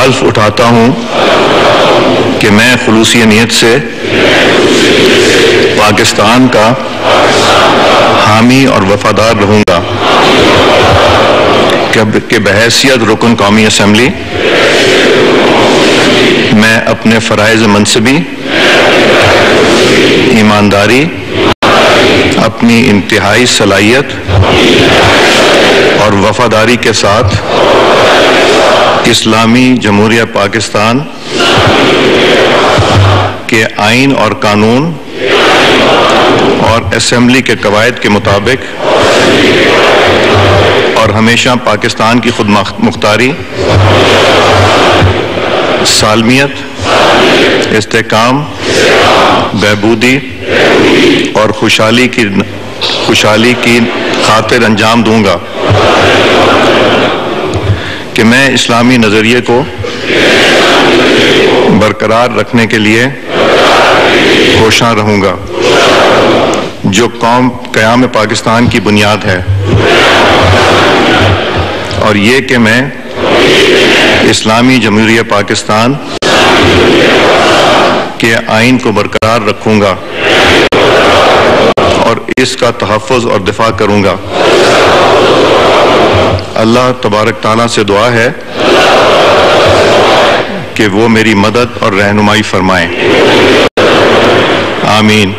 حلف اٹھاتا ہوں کہ میں خلوصی نیت سے پاکستان کا حامی اور وفادار رہوں گا کہ بحیثیت رکن قومی اسمبلی میں اپنے فرائض منصبی ایمانداری، اپنی انتہائی صلاحیت اور وفاداری کے ساتھ اسلامی جمہوریہ پاکستان کے آئین اور قانون اور اسمبلی کے قواعد کے مطابق اور ہمیشہ پاکستان کی خود مختاری، سالمیت، استحکام، بہبودی اور خوشحالی کی خاطر انجام دوں گا کہ میں اسلامی نظریے کو برقرار رکھنے کے لیے کوشاں رہوں گا جو قیام پاکستان کی بنیاد ہے، اور یہ کہ میں اسلامی جمہوریہ پاکستان کے آئین کو برقرار رکھوں گا اور اس کا تحفظ اور دفاع کروں گا۔ اللہ تبارک تعالیٰ سے دعا ہے کہ وہ میری مدد اور رہنمائی فرمائیں۔ آمین۔